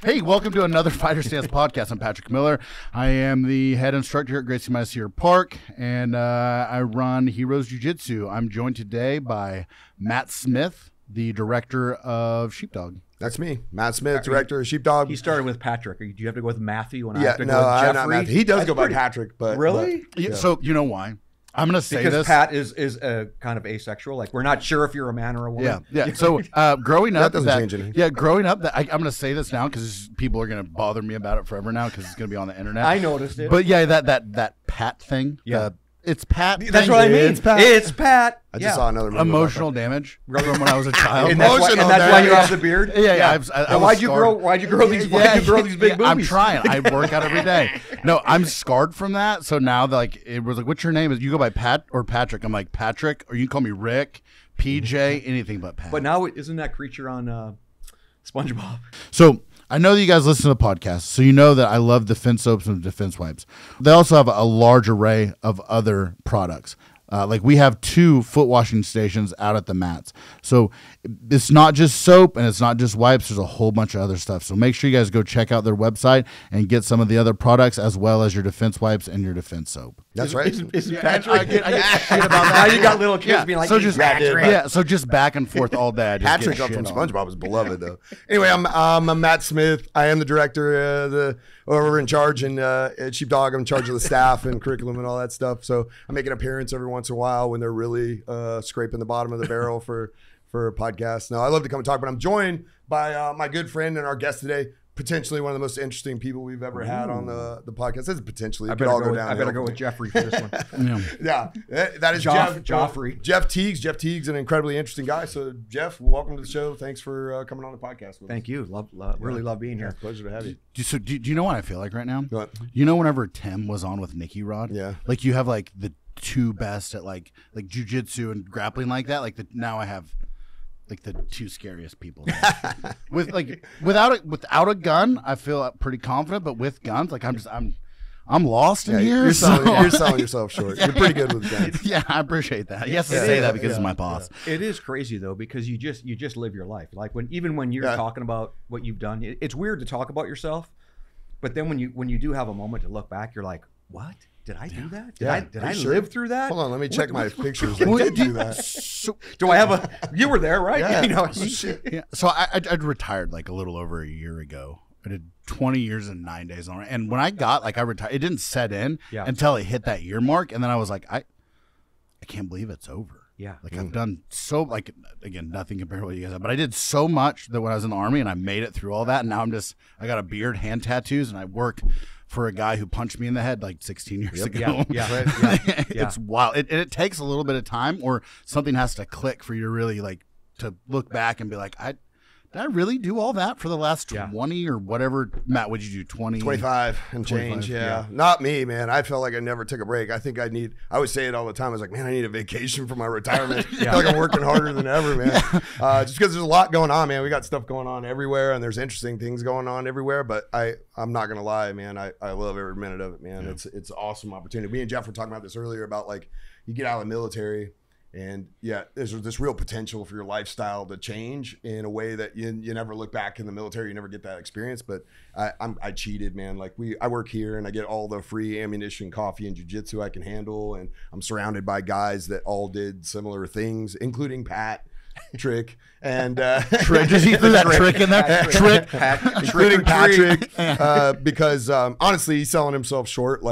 Hey, welcome to another Fighter Stance podcast. I'm Patrick Miller. I am the head instructor here at Gracie Meister Park, and I run Heroes Jiu-Jitsu. I'm joined today by Matt Smith, the director of Sheepdog. That's me, Matt Smith, director of Sheepdog. He started with Patrick. Do you have to go with Matthew? And I Yeah, have to no, go with I'm Jeffrey? not Matthew. He does That's go by pretty- Patrick, but Really? Yeah. So you know why? I'm going to say Because this. Pat is kind of asexual. Like, we're not sure if you're a man or a woman. Yeah. So growing up, That doesn't change anything. Yeah, growing up, I'm going to say this now because people are going to bother me about it forever now because it's going to be on the internet. I noticed it. But yeah, that Pat thing. Yeah. It's Pat. That's thing. what I mean. It's Pat. It's Pat. I just saw another movie Emotional damage from when I was a child. And that's why, Emotional you damage. have the beard. Yeah. Now, why'd you grow these big boobies? I'm trying. I work out every day. No, I'm scarred from that. So now, it was like, what's your name? You go by Pat or Patrick? I'm like Patrick, or you can call me Rick, PJ, anything but Pat. But now, isn't that creature on SpongeBob? So I know that you guys listen to podcasts, so you know that I love defense soaps and defense wipes. They also have a large array of other products. Like we have 2 foot washing stations out at the mats. So it's not just soap and it's not just wipes. There's a whole bunch of other stuff. So make sure you guys go check out their website and get some of the other products as well as your defense wipes and your defense soap. That's right. Isn't Patrick? I get shit about that. Now you got little kids being like, so just Patrick. so just back and forth all day. I just Patrick get up from shit on. SpongeBob is beloved though. Anyway, I'm Matt Smith. I am the director, over in charge at Sheepdog. I'm in charge of the staff and curriculum and all that stuff. So I make an appearance every once in a while when they're really scraping the bottom of the barrel for a podcast. No, I love to come and talk, but I'm joined by my good friend and our guest today. Potentially one of the most interesting people we've ever had on the podcast. This is potentially. I better go with Jeffrey for this one. Yeah, that is Joffrey. Jeff Tiegs. Jeff Tiegs, an incredibly interesting guy. So, Jeff, welcome to the show. Thanks for coming on the podcast with us. Thank you. Really love being here. Pleasure to have you. So do you know what I feel like right now? What? You know, whenever Tim was on with Nicky Rod, Yeah. like you have like the 2 best at like jujitsu and grappling like that. Like now I have like the 2 scariest people. Without a gun, I feel pretty confident, but with guns, like I'm lost in here. You're selling yourself short. You're pretty good with guns. Yeah, I appreciate that. He has to say that because he's my boss. It is crazy though, because you just live your life. Like even when you're talking about what you've done, it's weird to talk about yourself, but then when you do have a moment to look back, you're like, what? Did I do that? Did I live through that? Hold on, let me check my pictures. I did do that. Do I have a? You were there, right? Yeah. You know, Yeah. So I'd retired like a little over a year ago. I did 20 years and 9 days on it. And when I retired, it didn't set in until it hit that year mark. And then I was like, I can't believe it's over. Yeah. Like I've done so, again, nothing compared to what you guys have, but I did so much that when I was in the Army and I made it through all that. And now I got a beard, hand tattoos, and I work for a guy who punched me in the head like 16 years ago. It's wild. It takes a little bit of time, or something has to click for you to really to look back and be like, did I really do all that for the last 20 or whatever? Matt, what'd you do? 25 and change. Yeah. Not me, man. I felt like I never took a break. I think I would say it all the time. I was like, man, I need a vacation from my retirement. I feel like I'm working harder than ever, man. Just because there's a lot going on, man. We got stuff going on everywhere, and there's interesting things going on everywhere. But I'm not going to lie, man. I love every minute of it, man. Yeah. It's an awesome opportunity. Me and Jeff were talking about this earlier about you get out of the military, and there's this real potential for your lifestyle to change in a way that you never look back in the military. You never get that experience. But I cheated, man. I work here and I get all the free ammunition, coffee, and jiu-jitsu I can handle. And I'm surrounded by guys that all did similar things, including Pat. Trick and Trick. Just he threw that trick in there. Trick, including Patrick, because honestly, he's selling himself short.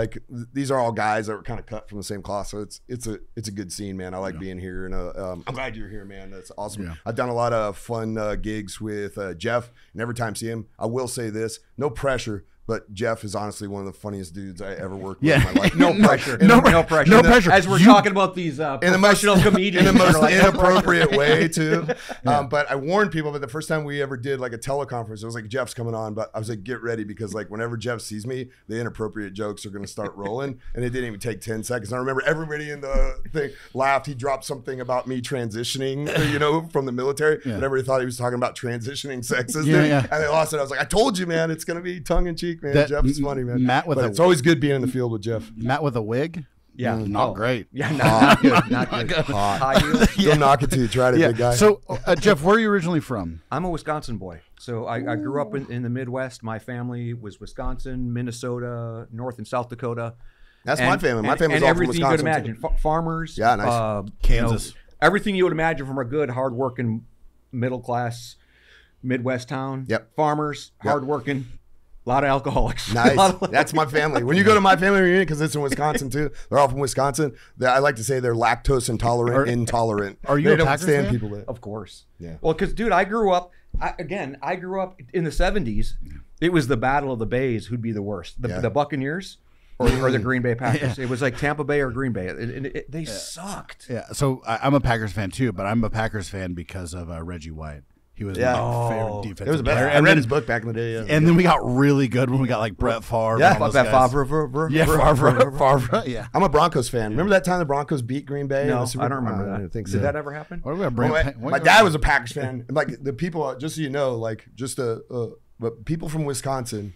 These are all guys that were kind of cut from the same cloth, so it's a good scene, man. I like being here, and I'm glad you're here, man. That's awesome. Yeah. I've done a lot of fun gigs with Jeff, and every time I see him, I will say this: no pressure. But Jeff is honestly one of the funniest dudes I ever worked with in my life. No pressure. No pressure. As we're talking about these professional comedians. In the most inappropriate way, too. But I warned people, but the first time we ever did a teleconference, it was like, Jeff's coming on. But I was like, get ready, because whenever Jeff sees me, the inappropriate jokes are going to start rolling. And it didn't even take 10 seconds. And I remember everybody in the thing laughed. He dropped something about me transitioning, from the military. Yeah. And everybody thought he was talking about transitioning sexes. And they lost it. I was like, I told you, man, it's going to be tongue in cheek, man. Jeff is funny, man. It's always good being in the field with Jeff. Matt with a wig. Yeah. Not great. Yeah, not good. Not good. High heels. Don't knock it till you tried it, big guy. So, Jeff, where are you originally from? I'm a Wisconsin boy. So I grew up in the Midwest. My family was Wisconsin, Minnesota, North and South Dakota. That's my family. My family's and all from everything you could Wisconsin. imagine. Farmers. Yeah, nice. Kansas. Everything you would imagine from a good, hardworking, middle-class Midwest town. Yep. Farmers, hardworking, a lot of alcoholics. Nice. That's my family. When you go to my family reunion, because it's in Wisconsin too, they're all from Wisconsin. I like to say they're lactose intolerant. Are you they a don't Packers stand fan? people that. Of course. Yeah. Well, because, dude, I grew up in the 70s. It was the Battle of the Bays who'd be the worst. The Buccaneers or the Green Bay Packers. It was like Tampa Bay or Green Bay. They sucked. Yeah. So I'm a Packers fan too, but I'm a Packers fan because of Reggie White. He was my favorite defensive It was better. player. I read his book back in the day. Yeah. And then we got really good when we got like Brett Favre. Yeah, and all those That guys. Favre. Yeah. I'm a Broncos fan. Remember that time the Broncos beat Green Bay? No, in the I don't remember that. I don't think so. Did that ever happen? What are we gonna bring? My dad was a Packers fan. And like the people, just so you know, like just but people from Wisconsin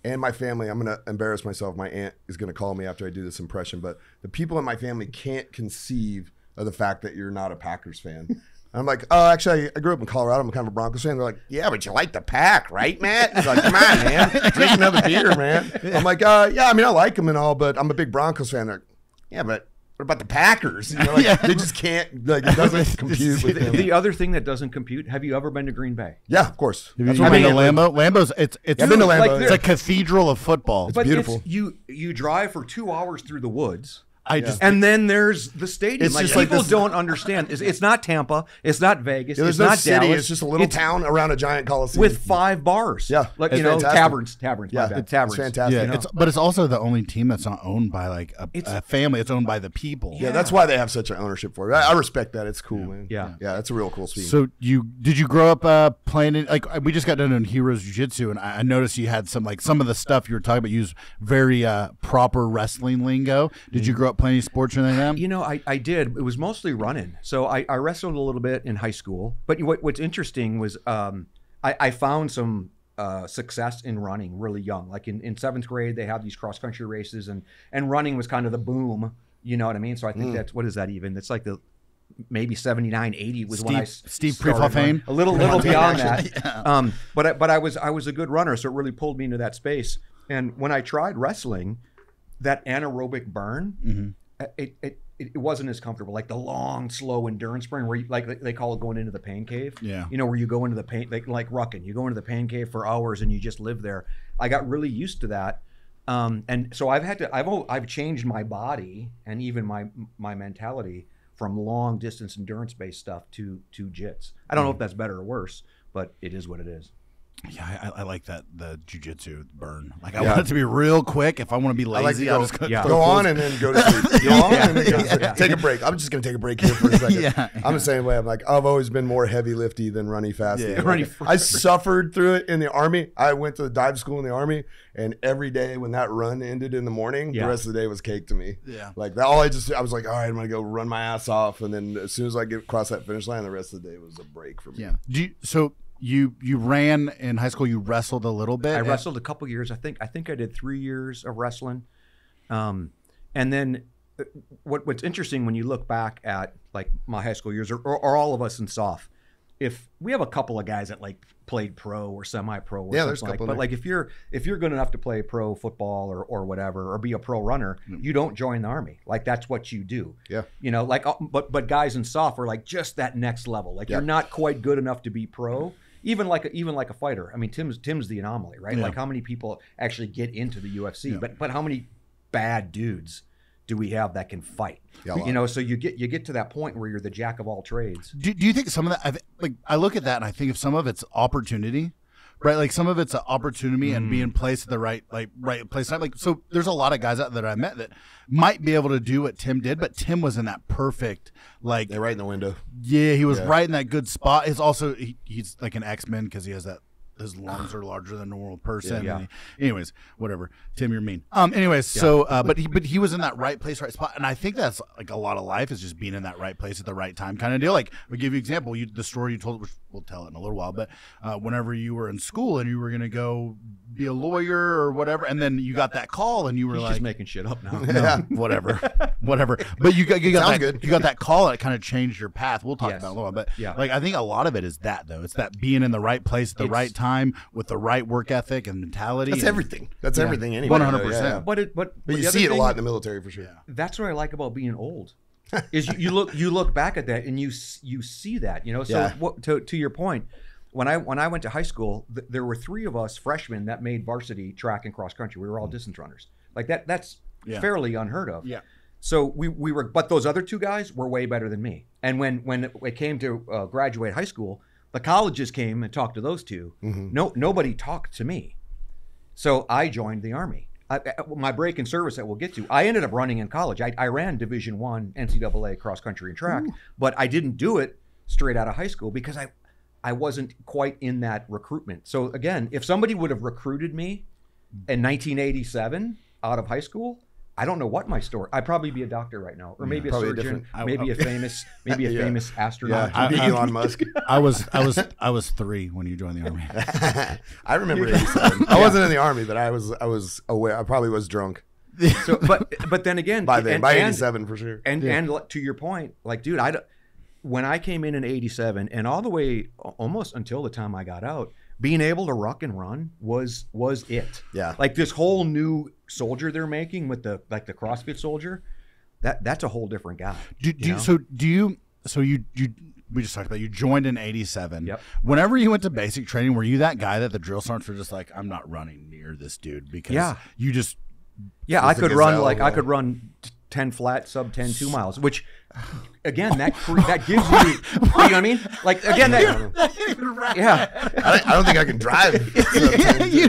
and my family, I'm going to embarrass myself. My aunt is going to call me after I do this impression, but the people in my family can't conceive of the fact that you're not a Packers fan. I'm like, oh, actually, I grew up in Colorado. I'm kind of a Broncos fan. They're like, yeah, but you like the Pack, right, Matt? He's like, come on, man. Drink another beer, man. I'm like, yeah, I mean, I like them and all, but I'm a big Broncos fan. They're like, yeah, but what about the Packers? You know, like, they just can't, like, it doesn't compute with them. The other thing that doesn't compute, have you ever been to Green Bay? Yeah, of course. Have you been to Lambeau? Lambeau's it's I've been to Lambeau. Like, it's a cathedral of football. But beautiful. You drive for 2 hours through the woods. And then there's the stadium. It's like, just like people this- don't understand. It's not Tampa. It's not Vegas. There's it's no not city. Dallas. It's just a little town around a giant coliseum. with 5 bars. Yeah, like it's fantastic. taverns. Yeah, my bad. it's Taverns. fantastic. yeah, You know? but it's also the only team that's not owned by like a family. It's owned by the people. Yeah, that's why they have such an ownership for it. I respect that. It's cool, man. Yeah. Yeah, that's a real cool speed. So did you grow up playing it? Like we just got done in Heroes Jiu-Jitsu, and I noticed you had some of the stuff you were talking about. You used very proper wrestling lingo. Did you grow up playing any sports or anything like that? You know, I did. It was mostly running. So I wrestled a little bit in high school. But what's interesting was I found some success in running really young. Like in 7th grade, they have these cross country races, and running was kind of the boom. You know what I mean? So I think that's, what is that even? It's like the maybe 79, 80 was when I Steve started Prefall fame. A little beyond that. But I was a good runner, so it really pulled me into that space. And when I tried wrestling, that anaerobic burn, it wasn't as comfortable. Like the long, slow endurance burn, where like they call it going into the pain cave. Yeah. You know, where you go into the pain, like rucking. You go into the pain cave for hours and you just live there. I got really used to that. And so I've changed my body and even my mentality from long distance endurance based stuff to jits. I don't know if that's better or worse, but it is what it is. Yeah, I like that, the jiu-jitsu burn. Like I want it to be real quick. If I want to be lazy, I'll just go on and then go to sleep. Go on and then go to sleep. Take a break. I'm just going to take a break here for a second. I'm the same way. I'm like, I've always been more heavy lifty than runny fasty. Yeah. Like, I suffered through it in the Army. I went to the dive school in the Army, and every day when that run ended in the morning, the rest of the day was cake to me. Yeah. Like that, I was like, all right, I'm going to go run my ass off. And then as soon as I get across that finish line, the rest of the day was a break for me. Yeah. You ran in high school. You wrestled a little bit. I wrestled a couple years. I think I did 3 years of wrestling, and then what's interesting when you look back at like my high school years or all of us in SOF, if we have a couple of guys that like played pro or semi-pro, or there's a something couple. But like if you're good enough to play pro football or whatever, or be a pro runner, you don't join the Army. Like that's what you do. Yeah. You know, like but guys in SOF are like just that next level. Like you're not quite good enough to be pro. Even like a fighter. I mean, Tim's the anomaly, right? Yeah. Like how many people actually get into the UFC, but how many bad dudes do we have that can fight? Yeah, you know, so you get to that point where you're the jack of all trades. Do you think some of that? I look at that and I think of some of it's opportunity, right? Like some of it's an opportunity and being placed at the right place. Like so, there's a lot of guys out there that I met that might be able to do what Tim did, but Tim was in that perfect They're right in the window. Yeah, he was right in that good spot. He's like an X-Men because he has that. His lungs are larger than a normal person. Yeah. Anyways, whatever. Tim, you're mean. So but he was in that right place, right spot, and I think that's like a lot of life is just being in that right place at the right time, kind of deal. Like I'll give you an example. The story you told, which we'll tell it in a little while, but whenever you were in school and you were gonna go be a lawyer or whatever, and then you got that call, and you were He's like, just making shit up now. no, whatever. But you got that call, and it kind of changed your path. We'll talk about it a little bit. But like I think a lot of it is that though. It's that being in the right place at the right time with the right work ethic and mentality. That's everything. That's everything anyway. 100%. But you see it a lot in the military for sure. That's what I like about being old. Is you look back at that and you see that, you know. So to your point, when I went to high school, there were 3 of us freshmen that made varsity track and cross country. We were all distance runners. Like that's fairly unheard of. Yeah. So we were, but those other 2 guys were way better than me. And when it came to graduate high school, the colleges came and talked to those 2. Nobody talked to me. So I joined the Army. My break in service that we'll get to, I ended up running in college. I ran Division I NCAA cross country and track, but I didn't do it straight out of high school because I wasn't quite in that recruitment. So again, if somebody would have recruited me in 1987 out of high school, I don't know what my story. I'd probably be a doctor right now, or maybe a surgeon, maybe a famous astronaut. Elon Musk. I was 3 when you joined the Army. I remember 87. I wasn't in the Army, but I was aware. I probably was drunk. So, but then again, by 87 for sure. And to your point, like, dude, when I came in 87 and all the way almost until the time I got out, being able to ruck and run was it. Yeah. Like this whole new soldier they're making with the CrossFit soldier, that's a whole different guy. We just talked about you joined in 87. Yep. Whenever you went to basic training, were you that guy that the drill sergeants were just like, I'm not running near this dude because you just I could run 10 flat sub 10 2 miles, which again that gives you, you know what I mean? Like again, I don't think I can drive.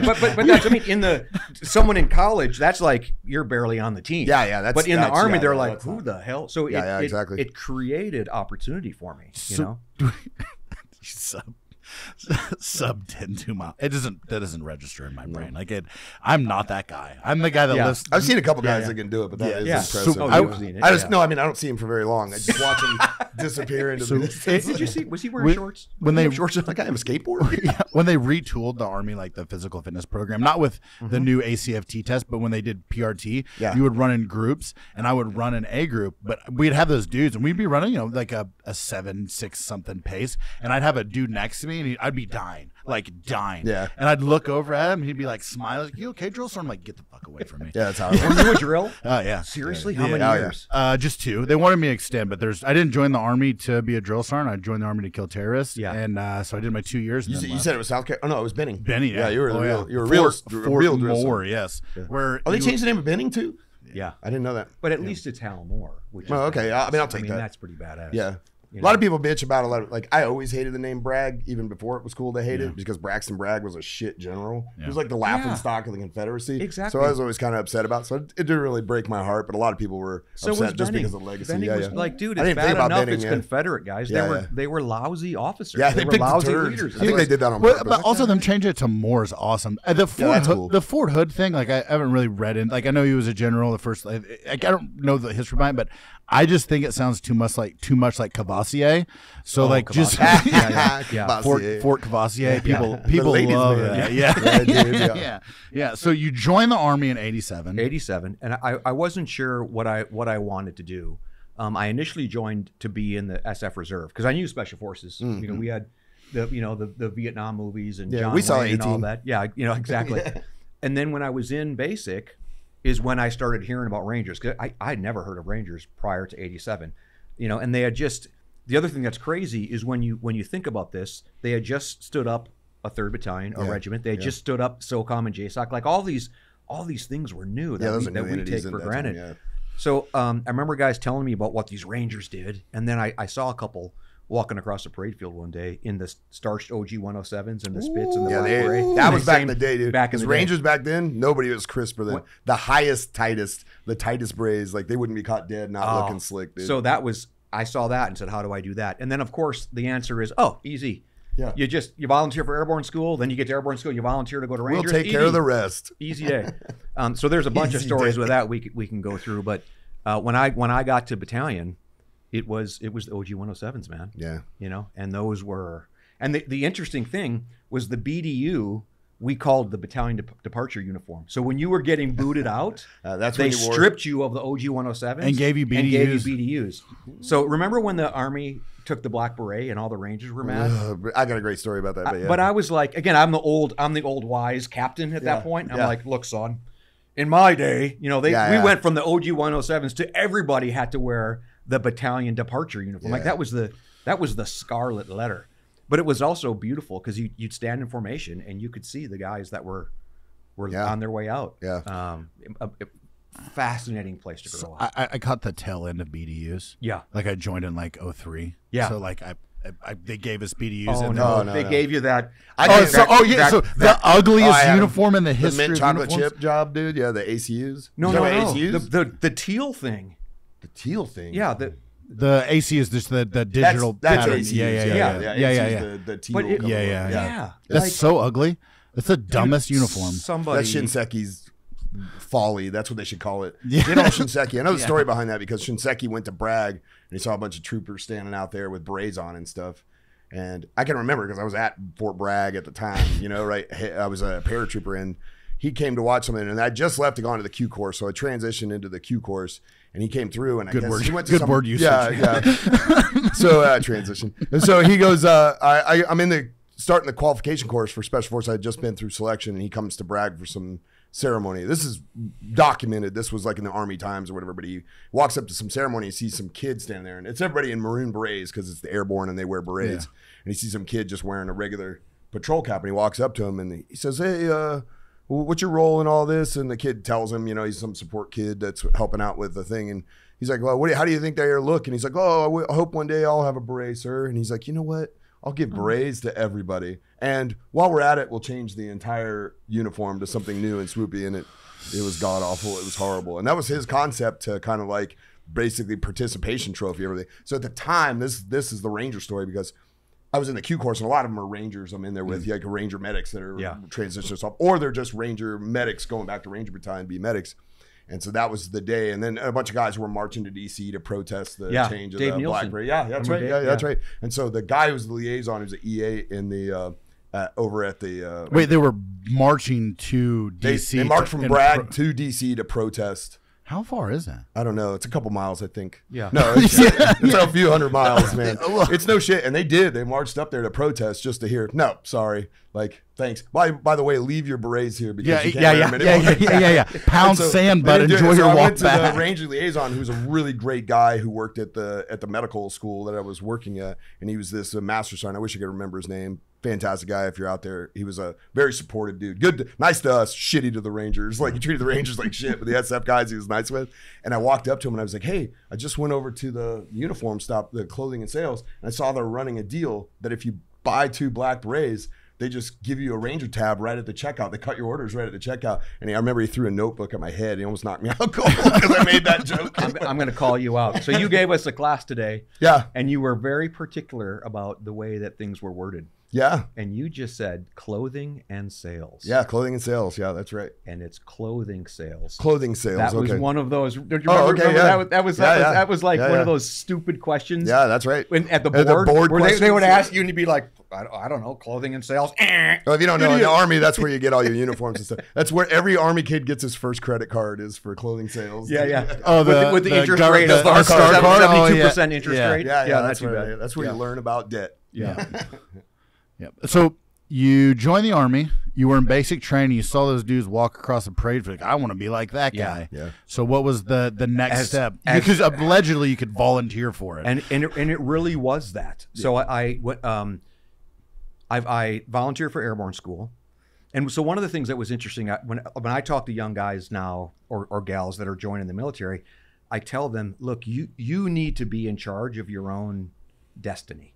but that's, I mean, someone in college, that's like you're barely on the team. Yeah. But in the Army, they're like, who the hell? So exactly. It created opportunity for me. You know, sub 10 2 miles. That doesn't register in my brain. Like I'm not that guy. I'm the guy that lifts. I've seen a couple guys that can do it, but that is impressive. So, I don't see him for very long. I just watch him disappear into the distance. Did you see? Was he wearing shorts? When they shorts like I have a skateboard. When they retooled the Army, like the physical fitness program, not with the new ACFT test, but when they did PRT, you would run in groups, and I would run in a group. But we'd have those dudes, and we'd be running, like a 7-6 something pace, and I'd have a dude next to me, and I'd be dying. Yeah. And I'd look over at him, and he'd be like smiling, like, you okay, drill? So I'm like, get the fuck away from me. Yeah, that's how it Were you a drill? Oh, yeah. Seriously? How many years? Just 2. They wanted me to extend, but I didn't join the Army to be a drill sergeant. I joined the Army to kill terrorists. Yeah. And so I did my 2 years. You said it was South Carolina. Oh, no, it was Benning. Benning, yeah. You were a real drill sergeant. Yes. Yeah. They changed the name of Benning too? Yeah. I didn't know that. But at least it's Hal Moore. Which okay. I mean, I'll take that. That's pretty badass. Yeah. A lot of people bitch about I always hated the name Bragg, even before it was cool to hate it, because Braxton Bragg was a shit general. Yeah. He was like the laughing stock of the Confederacy. Exactly. So I was always kind of upset about it. So it didn't really break my heart, but a lot of people were upset just because of legacy. Benning was like, dude, it's bad enough it's Confederate guys. They were lousy officers. Yeah, they were picked lousy the leaders. I think they did that on purpose. But also them changing it to Moore is awesome. The Fort Hood thing, like I haven't really read it. Like I know he was a general, the first. I don't know the history behind it, but I just think it sounds too much like Cavassier. So Fort Cavassier. People love that. Yeah. So you joined the Army in 87. 87, and I wasn't sure what I wanted to do. I initially joined to be in the SF Reserve because I knew Special Forces. Mm-hmm. You know, we had the Vietnam movies and John we saw Wayne 18. and all that. Yeah, exactly. And then when I was in basic is when I started hearing about Rangers, because I'd never heard of Rangers prior to 87. And they had just, the other thing that's crazy is when you think about this, they had just stood up a 3rd Battalion, a regiment. They had just stood up SOCOM and JSOC. Like all these things were new that we take for granted. Time, So I remember guys telling me about what these Rangers did, and then I saw a couple walking across the parade field one day in the starched OG 107s and the Spits and the Black Beret. That was back in the day, dude. Back in the Rangers back then, nobody was crisper than the tightest berets. Like they wouldn't be caught dead, not looking slick, dude. So I saw that and said, how do I do that? And then of course the answer is, easy. Yeah. You volunteer for airborne school, then you get to airborne school, you volunteer to go to Rangers. We'll take care of the rest. Easy day. So there's a bunch of stories with that we can go through, but when I got to battalion, it was the OG 107s, man. Yeah. And those were, and the interesting thing was the BDU we called the battalion departure uniform. So when you were getting booted out, they stripped you of the OG 107s and gave you BDUs. So remember when the Army took the Black Beret and all the Rangers were mad? I got a great story about that. But I was like, again, I'm the old wise captain at that point. I'm like, look, son, in my day, we went from the OG 107s to everybody had to wear the battalion departure uniform. Like that was the scarlet letter. But it was also beautiful because you'd stand in formation and you could see the guys that were on their way out. Yeah. A fascinating place to grow up. I caught the tail end of BDUs. Yeah. Like I joined in like 03. Yeah. So like they gave us BDUs. Oh, no. They gave you that. So the ugliest uniform in the history of the mint chocolate chip job, dude. Yeah, the ACUs. No. ACUs? The teal thing. The teal thing? Yeah. The AC is just the digital pattern. ACUs, Yeah. The teal. But Yeah. That's so ugly. It's the dumbest uniform. That's Shinseki's folly. That's what they should call it. Yeah. Shinseki. I know the story behind that because Shinseki went to brag and he saw a bunch of troopers standing out there with berets on and stuff. And I can remember because I was at Fort Bragg at the time, right? I was a paratrooper and he came to watch something and I just left to go into the Q course. So I transitioned into the Q course and he came through and he went to word usage. Yeah. So transition. And so he goes, I'm starting the qualification course for Special Force. I had just been through selection and he comes to brag for some ceremony. This is documented. This was like in the Army Times or whatever, but he walks up to some ceremony and sees some kids standing there and it's everybody in maroon berets because it's the airborne and they wear berets. Yeah. And he sees some kid just wearing a regular patrol cap and he walks up to him and he says, hey, what's your role in all this? And the kid tells him, he's some support kid that's helping out with the thing. And he's like, well, how do you think they look? And he's like, oh, I hope one day I'll have a beret, sir. And he's like, you know what? I'll give berets to everybody. And while we're at it, we'll change the entire uniform to something new and swoopy. And it was god awful. It was horrible. And that was his concept to kind of like basically participation trophy, everything. So at the time, this is the Ranger story because I was in the Q course and a lot of them are Rangers I'm in there with, like Ranger medics that are transitioning off, or they're just Ranger medics going back to Ranger Battalion to be medics. And so that was the day. And then a bunch of guys were marching to DC to protest the change of the Black Beret. Yeah, that's right. That's right. And so the guy who's the liaison, who's the EA in the over at the wait, they were marching to DC. They marched from Bragg to DC to protest. How far is that? I don't know. It's a couple miles, I think. Yeah. No, it's a few hundred miles, man. It's no shit. And they did. They marched up there to protest just to hear, no, sorry. Like, thanks. By the way, leave your berets here because you can't wear them anymore. Yeah. Pound sand, but enjoy your walk back. I went to the Ranger liaison, who's a really great guy who worked at the medical school that I was working at. And he was this master sergeant. I wish I could remember his name. Fantastic guy if you're out there. He was a very supportive dude. Good, nice to us, shitty to the Rangers. Like he treated the Rangers like shit, but the SF guys he was nice with. And I walked up to him and I was like, hey, I just went over to the uniform stop, the clothing and sales, and I saw they're running a deal that if you buy 2 black berets, they just give you a Ranger tab right at the checkout. They cut your orders right at the checkout. And I remember he threw a notebook at my head. He almost knocked me out cold because I made that joke. I'm going to call you out. So you gave us a class today. Yeah. And you were very particular about the way that things were worded. Yeah. And you just said clothing and sales. Yeah, clothing and sales. Yeah, that's right. And it's clothing sales. Clothing sales. That was okay. one of those. Did you remember that was like one of those stupid questions. Yeah, that's right. At the board where they would ask you and you'd be like, I don't know, clothing and sales. Well, if you don't know, in the Army, that's where you get all your uniforms and stuff. That's where every Army kid gets his first credit card is for clothing sales. Yeah. Oh, with the interest rate of 72% interest rate. Yeah, that's right. That's where you learn about debt. Yeah. Yeah. So you joined the Army. You were in basic training. You saw those dudes walk across the parade. Like, I want to be like that guy. Yeah. So what was the next step? Because allegedly you could volunteer for it. And it really was that. So I volunteered for airborne school. And so one of the things that was interesting, when I talk to young guys now or gals that are joining the military, I tell them, look, you need to be in charge of your own destiny.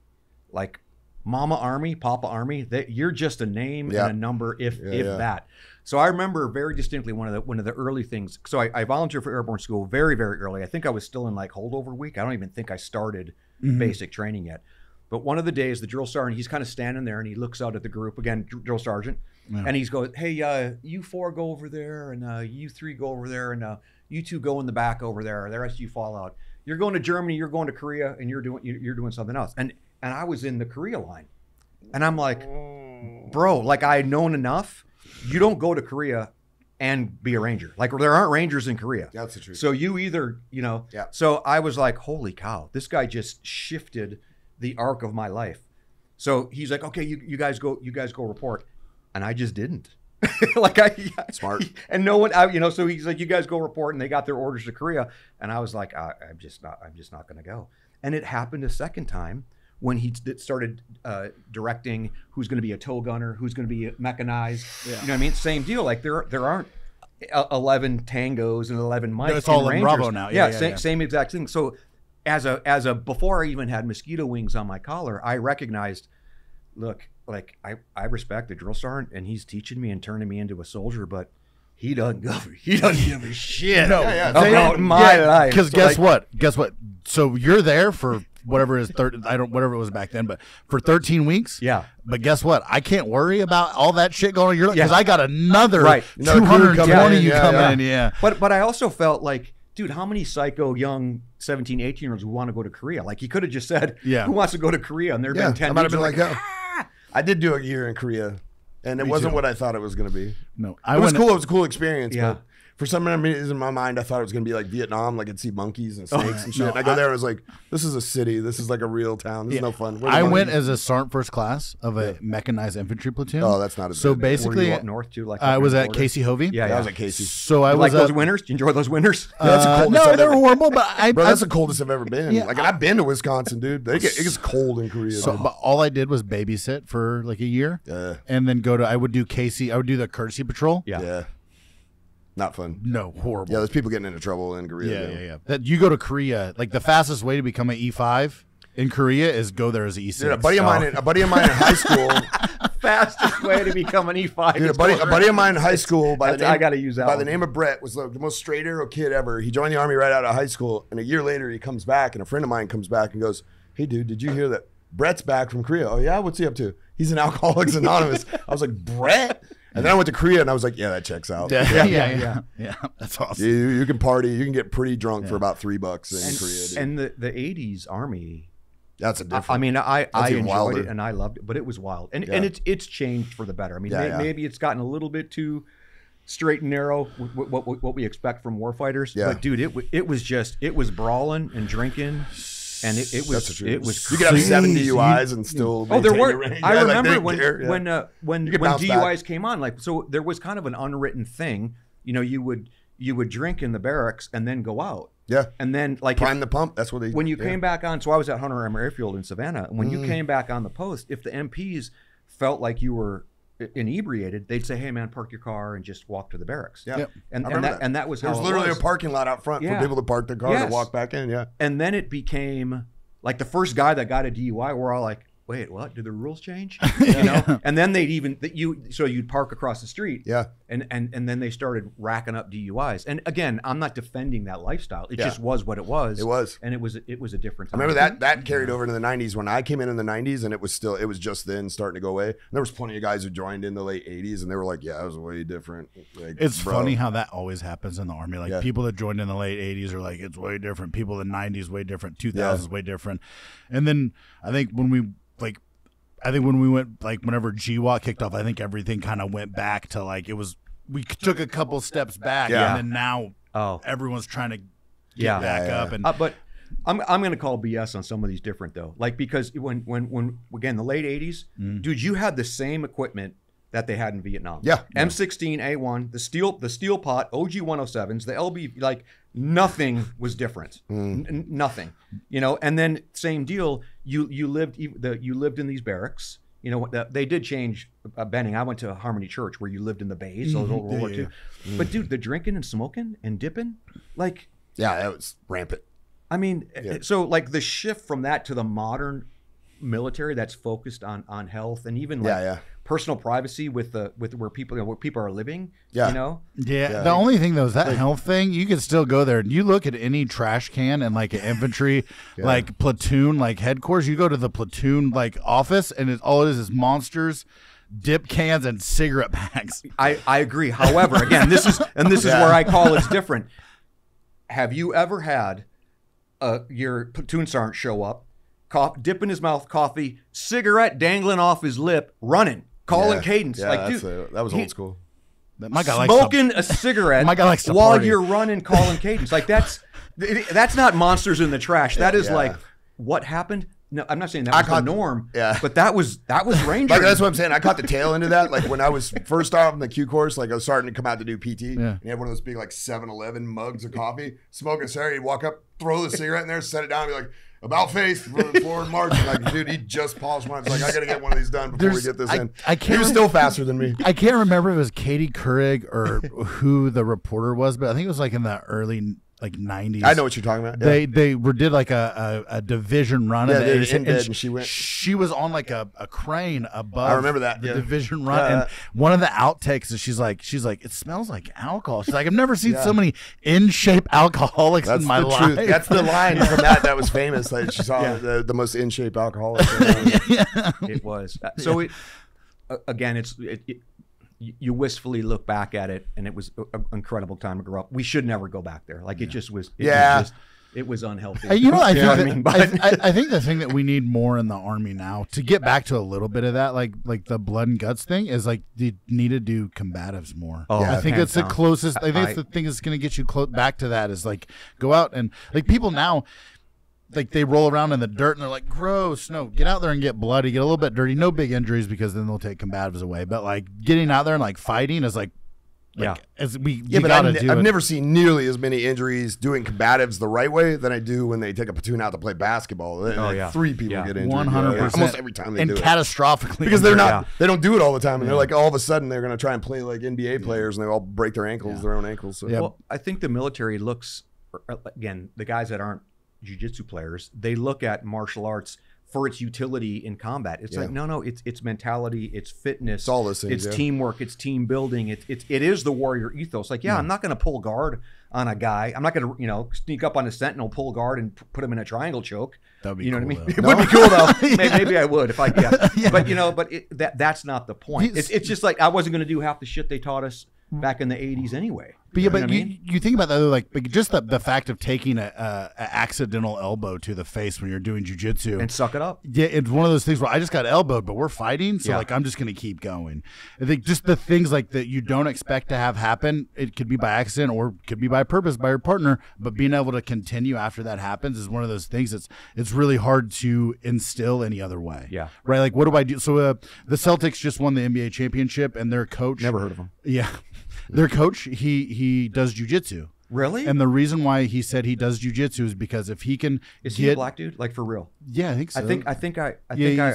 Like, Mama Army, Papa Army, you're just a name and a number, if that. So I remember very distinctly one of the early things. So I volunteered for airborne school very, very early. I think I was still in like holdover week. I don't even think I started basic training yet. But one of the days, the drill sergeant, he's kind of standing there and he looks out at the group, again, drill sergeant, and he's going, hey, you 4 go over there, and you 3 go over there, and you 2 go in the back over there. The rest of you fall out. You're going to Germany, you're going to Korea, and you're doing something else. And I was in the Korea line. And I'm like, bro, like I had known enough you don't go to Korea and be a ranger. Like there aren't rangers in Korea. That's the truth. So you either, so I was like, holy cow, this guy just shifted the arc of my life. So he's like, okay, you guys go report. And I just didn't. Smart. And no one, so he's like, you guys go report, and they got their orders to Korea. And I was like, I'm just not going to go. And it happened a second time when he started directing who's going to be a tow gunner, who's going to be mechanized. Yeah. You know what I mean? Same deal. Like there aren't 11 tangos and 11 mics. It's all in Rangers. Bravo now. Same exact thing. So as a before I even had mosquito wings on my collar, I recognized, look, like I respect the drill sergeant, and he's teaching me and turning me into a soldier, but he doesn't give a shit about my life. Because guess what? So you're there for whatever is whatever it was back then, but for 13 weeks. Yeah. But guess what? I can't worry about all that shit going on. Because I got another 220 coming in. Yeah. But I also felt like, dude, how many psycho young 17, 18-year-olds who want to go to Korea? Like, he could have just said, who wants to go to Korea? And there have been 10 I might have been like, I did do a year in Korea, and it wasn't what I thought it was going to be. No. It was cool. It was a cool experience. Yeah. But for some reason in my mind, I thought it was going to be like Vietnam, like I'd see monkeys and snakes and shit. And I go there, I was like, this is a city. This is like a real town. This is no fun. I went as a sergeant first class of a mechanized infantry platoon. Oh, that's not as so good. basically, were you up north too? Like I was at Casey Hovey. Yeah, I was at Casey. So I was like those winters. Do you enjoy those winters? That's the coldest. No, they were horrible. But bro, that's the coldest I've ever been. Yeah. Like, and I've been to Wisconsin, dude. It gets cold in Korea. So, but all I did was babysit for like a year, and then I would do Casey. I would do the courtesy patrol. Yeah. Not fun. No, horrible. Yeah, there's people getting into trouble in Korea. Yeah. That you go to Korea, like the fastest way to become an E5 in Korea is go there as an E6. Dude, a buddy of mine in high school. Fastest way to become an E5. Dude, a buddy of mine in high school by the name of Brett was the most straight arrow kid ever. He joined the Army right out of high school, and a year later he comes back, and a friend of mine comes back and goes, "Hey, dude, did you hear that Brett's back from Korea?" "Oh yeah, what's he up to?" "He's an Alcoholics Anonymous." I was like, "Brett?" And then I went to Korea, and I was like, "Yeah, that checks out." Yeah. That's awesome. You can party. You can get pretty drunk for about $3 in Korea. Dude. And the 80s Army. That's a different. I mean, I enjoyed it and I loved it, but it was wild. And it's changed for the better. I mean, maybe it's gotten a little bit too straight and narrow what we expect from warfighters. Yeah. But dude, it was brawling and drinking. And it was you could have 7 DUIs and still there were. I remember like when DUIs came on, like, so there was kind of an unwritten thing. You would drink in the barracks and then go out. Yeah. And then like prime the pump. That's what they. When you came back on, so I was at Hunter M Airfield in Savannah. And when you came back on the post, if the MPs felt like you were inebriated, they'd say, "Hey man, park your car and just walk to the barracks." Yeah. And that was how there was literally a parking lot out front for people to park their car and walk back in. Yeah. And then it became like the first guy that got a DUI, we're all like, wait, what? Did the rules change? And then you'd park across the street. Yeah. And then they started racking up DUIs. And again, I'm not defending that lifestyle. It just was what it was. It was. And it was a different time. I remember that carried over into the 90s when I came in the 90s, and it was just then starting to go away. And there was plenty of guys who joined in the late 80s, and they were like, yeah, it was way different. Like, it's funny how that always happens in the Army. Like people that joined in the late 80s are like, it's way different. People in the 90s way different. 2000s way different. And then I think when we went, like, whenever GWOT kicked off, I think everything kind of went back to, like, we took a couple steps back, and then now everyone's trying to get back up. And but I'm going to call BS on some of these different, though. Like, because when again, the late 80s, dude, you had the same equipment that they had in Vietnam. Yeah. M16A1, the steel pot, OG 107s, the LB, like, nothing was different. Nothing. And then same deal, you lived in these barracks. They did change Benning. I went to Harmony Church where you lived in the bays, those old World War II. But dude, the drinking and smoking and dipping, like, that was rampant. I mean, so like the shift from that to the modern military that's focused on health and even personal privacy with where people are living. The only thing though is that health thing. You can still go there and you look at any trash can and like an infantry like platoon like headquarters. You go to the platoon like office and all it is monsters, dip cans, and cigarette packs. I agree. However, again, this is where I call it's different. Have you ever had your platoon sergeant show up, dip in his mouth, coffee, cigarette dangling off his lip, running, calling cadence. Yeah, like, dude, that was old school. My guy smoking a cigarette my guy likes to while party. you're running calling cadence. Like that's not monsters in the trash. That is like what happened. No, I'm not saying that was the norm. Yeah, but that was Ranger. Like, that's what I'm saying. I caught the tail end of that. Like when I was first starting on the Q course, like I was starting to come out to do PT. And you had one of those big like 7-Eleven mugs of coffee, smoking a cigarette. He'd walk up, throw the cigarette in there, set it down, and be like, "About face, forward march." Like, dude, he just paused one. I was like, I got to get one of these done before we get this in. He was still faster than me. I can't remember if it was Katie Couric or who the reporter was, but I think it was like in the early 90s. I know what you're talking about. Yeah. They did like a division run. Yeah, and she went. She was on like a crane above. I remember that. The division run. And one of the outtakes is she's like, it smells like alcohol. She's like, I've never seen so many in shape alcoholics in my life. Truth. That's the line from that was famous. Like she saw the most in shape alcoholic. It was. So again, you wistfully look back at it, and it was an incredible time to grow up. We should never go back there. Like it just was. It was unhealthy. I think the thing that we need more in the Army now to get back to a little bit of that, like the blood and guts thing, is like you need to do combatives more. I think it's the closest. I think it's the thing that's going to get you back to that is like go out and like people now. Like they roll around in the dirt and they're like, gross. No, get out there and get bloody, get a little bit dirty. No big injuries because then they'll take combatives away. But like getting out there and like fighting is like as but I've never seen nearly as many injuries doing combatives the right way than I do when they take a platoon out to play basketball. Three people get injured 100%. Almost every time they do it. And catastrophically. Because they're not they don't do it all the time, and they're like all of a sudden they're gonna try and play like NBA players and they all break their ankles, their own ankles. So. Well, I think the military looks, again, the guys that aren't jiu-jitsu players, they look at martial arts for its utility in combat. It's like no, it's mentality, it's fitness, it's all those things, it's teamwork, it's team building, it is the warrior ethos. Like I'm not going to pull guard on a guy. I'm not going to sneak up on a sentinel, pull guard, and put him in a triangle choke. That'd be cool, what I mean? It would be cool though. Maybe I would if I but that's not the point. It's just like I wasn't going to do half the shit they taught us back in the 80s anyway. But you think about that, like just the fact of taking a accidental elbow to the face when you're doing jiu-jitsu and suck it up. Yeah, it's one of those things where I just got elbowed, but we're fighting, so like I'm just gonna keep going. I think just the things like that you don't expect to have happen. It could be by accident or it could be by purpose by your partner, but being able to continue after that happens is one of those things it's really hard to instill any other way. Yeah. Right. Like what do I do? So the Celtics just won the NBA championship, and their coach. Never heard of him. Yeah. Their coach, he does jiu-jitsu. Really? And the reason why he said he does jiu-jitsu is because if he can he a black dude? Like for real? Yeah, I think so. I think I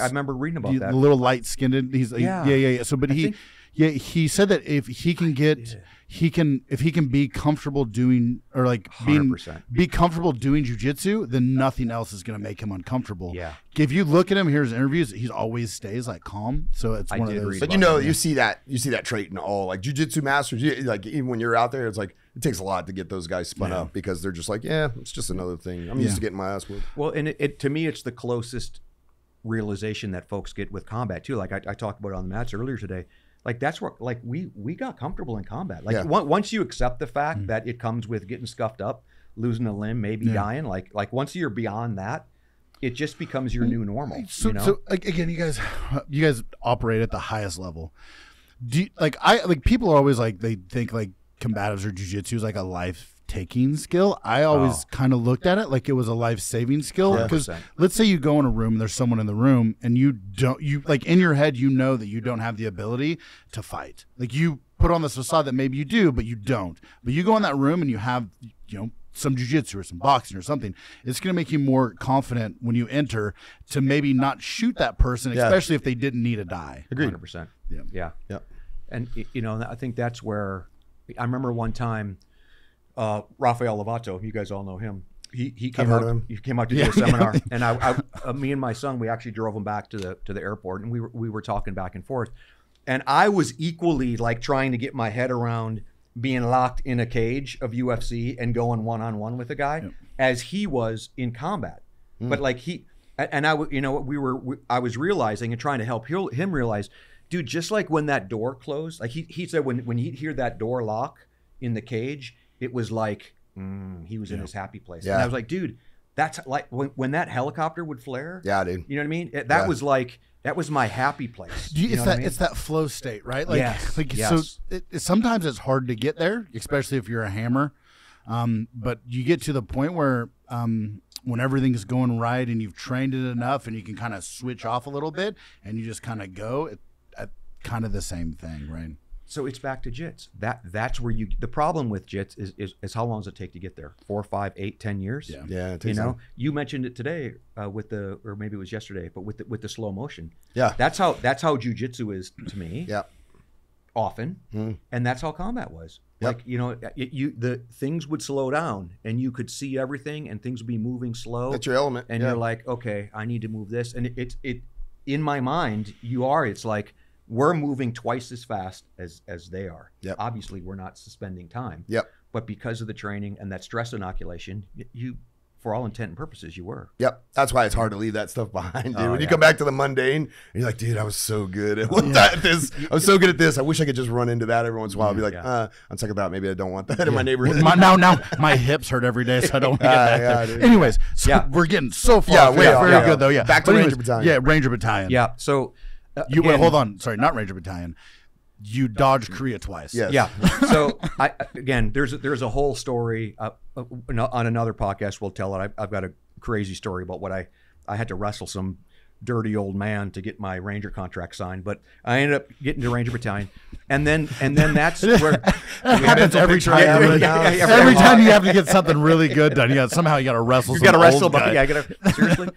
remember reading about that. A little light-skinned. He's yeah. So but he said that if he can get if he can be comfortable doing or like be comfortable doing jiu-jitsu, then nothing else is going to make him uncomfortable. Yeah. If you look at him, here's interviews, he always stays like calm. So it's one of those. But you see that trait in all like jiu-jitsu masters. Like even when you're out there, it's like it takes a lot to get those guys spun up because they're just like, it's just another thing. I'm used to getting my ass whooped. Well, and it to me, it's the closest realization that folks get with combat too. Like I talked about it on the mats earlier today. Like that's what like we got comfortable in combat. Like once you accept the fact that it comes with getting scuffed up, losing a limb, maybe dying. Like once you're beyond that, it just becomes your new normal. So again, you guys operate at the highest level. Do you, people are always like they think like combatives or jiu-jitsu is like a life-taking skill. I always kind of looked at it like it was a life-saving skill because let's say you go in a room and there's someone in the room and you like in your head you know that you don't have the ability to fight. Like you put on this facade that maybe you do, but you don't. But you go in that room and you have some jiu-jitsu or some boxing or something. It's going to make you more confident when you enter to maybe not shoot that person, especially if they didn't need to die. Agreed. 100%. Yeah. And I think that's where I remember one time. Rafael Lovato, you guys all know him. He came out. He came out to do a seminar, and I me and my son, we actually drove him back to the airport, and we were talking back and forth, and I was equally like trying to get my head around being locked in a cage of UFC and going one-on-one with a guy as he was in combat, but like I was realizing and trying to help him realize, dude, just like when that door closed, like he said when he'd hear that door lock in the cage. It was like he was in his happy place. And I was like, dude, That's like when that helicopter would flare. Yeah, dude. You know what I mean? That was like, that was my happy place. It's that flow state, right? Like, yes. So sometimes it's hard to get there, especially if you're a hammer. But you get to the point where when everything's going right and you've trained it enough and you can kind of switch off a little bit and you just kind of go, kind of the same thing, right? So it's back to jits. That's where the problem with jits is how long does it take to get there? 4, 5, 8, 10 years? Yeah. It takes time. You mentioned it today or maybe it was yesterday, but with the slow motion. Yeah. That's how jujitsu is to me. Yeah. Often, and that's how combat was. Yep. Like, the things would slow down and you could see everything and things would be moving slow. That's your element. And you're like, okay, I need to move this. And it in my mind, it's like we're moving twice as fast as they are. Yep. Obviously, we're not suspending time. Yep. But because of the training and that stress inoculation, you, for all intent and purposes, you were. Yep. That's why it's hard to leave that stuff behind, dude. When you come back to the mundane, and you're like, dude, I was so good at this. I was so good at this. I wish I could just run into that every once in a while. I'd be like, on second thought, maybe I don't want that in my neighborhood. Now my hips hurt every day, so I don't want to get that. Dude. Anyways, so we're getting so far. Very good, though. Yeah. Back to Ranger Battalion. Yeah, Ranger Battalion. Yeah. So wait, hold on. Sorry, not Ranger Battalion. You dodged Korea twice. Yes. Yeah. So there's a whole story on another podcast. We'll tell it. I've got a crazy story about what I had to wrestle some dirty old man to get my Ranger contract signed, but I ended up getting to Ranger Battalion, and then that's where it happens every time. Every time you have to get something really good done, somehow you got to wrestle. You got to wrestle, but I got to seriously.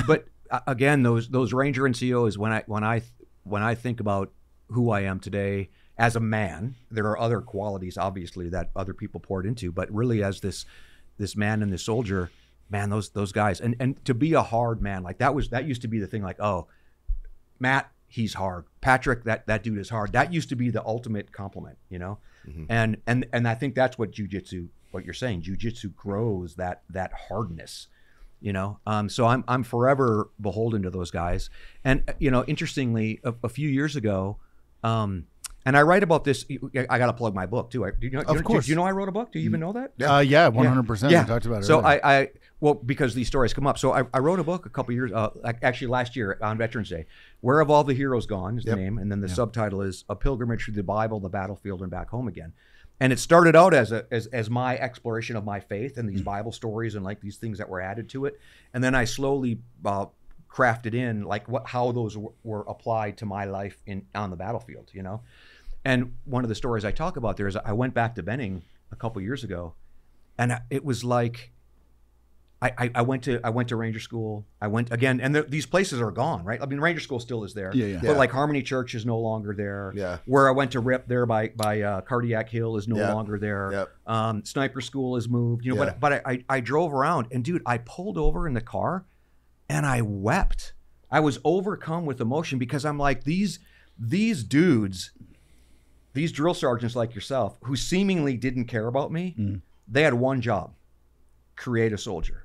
But again, those Ranger NCOs, when I think about who I am today as a man, there are other qualities obviously that other people poured into, but really as this man and this soldier, man, those guys, and to be a hard man, like that used to be the thing, like, oh, Matt, he's hard. Patrick, that dude is hard. That used to be the ultimate compliment, and I think that's what jujitsu, what you're saying, jujitsu grows that hardness, so I'm forever beholden to those guys. And interestingly, a few years ago, and I write about this. I got to plug my book too. Of course. Do you know I wrote a book? Do you even know that? Yeah, 100%. Yeah. We talked about it. So earlier. Well, because these stories come up. So I wrote a book a couple years, actually last year on Veterans Day. Where Have All the Heroes Gone is the name, and then the subtitle is A Pilgrimage Through the Bible, the Battlefield, and Back Home Again. And it started out as my exploration of my faith and these Bible stories and like these things that were added to it, and then I slowly crafted in like how those were applied to my life on the battlefield, And one of the stories I talk about there is I went back to Benning a couple years ago, and it was like I went to Ranger School. I went again, and these places are gone, right? I mean, Ranger School still is there, but like Harmony Church is no longer there. Yeah. Where I went to RIP there by Cardiac Hill is no longer there. Yep. Sniper School has moved, But I drove around, and dude, I pulled over in the car, and I wept. I was overcome with emotion because I'm like, these dudes, these drill sergeants like yourself, who seemingly didn't care about me, they had one job: create a soldier.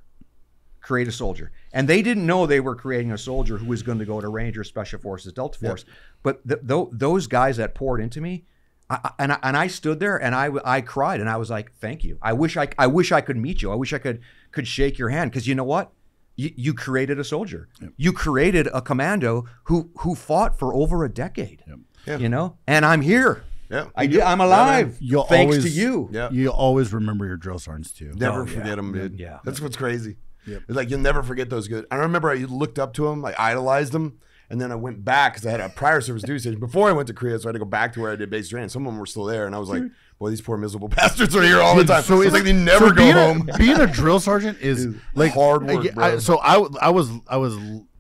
And they didn't know they were creating a soldier who was going to go to Ranger, Special Forces, Delta Force. But those guys that poured into me, I stood there and I cried, and I was like, thank you. I wish I could meet you. I wish I could shake your hand, because you know what? You created a soldier. Yep. You created a commando who fought for over a decade. Yep. And I'm here. Yeah, I'm alive. Thanks to you. Yeah. You always remember your drill sergeants too. Never forget them, dude. Yeah, that's what's crazy. Yep. It's like you'll never forget those good. I remember I looked up to them, I idolized them, and then I went back because I had a prior service duty station before I went to Korea, so I had to go back to where I did base training. Some of them were still there, and I was like, boy, these poor miserable bastards are here all the time. So it's like they never go home. Being a drill sergeant is like hard work, bro. I was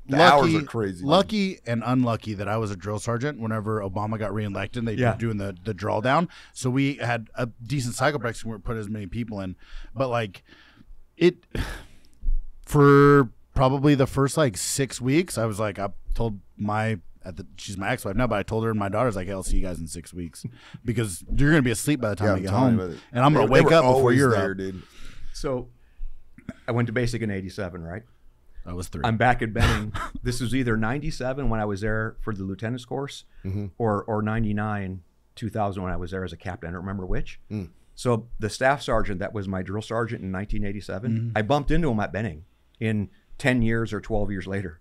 the hours are crazy. Lucky and unlucky that I was a drill sergeant whenever Obama got reelected, and they were doing the drawdown. So we had a decent cycle breaks, and we weren't put as many people in. But like for probably the first like 6 weeks, I was like, I told she's my ex-wife now, but I told her and my daughter's like, hey, I'll see you guys in 6 weeks, because you're going to be asleep by the time I get home, and I'm going to wake up before you're there, dude. So I went to basic in 87, right? I was 3. I'm back at Benning. This was either 97 when I was there for the lieutenant's course, or 99, 2000 when I was there as a captain. I don't remember which. So the staff sergeant that was my drill sergeant in 1987, I bumped into him at Benning in 10 years or 12 years later.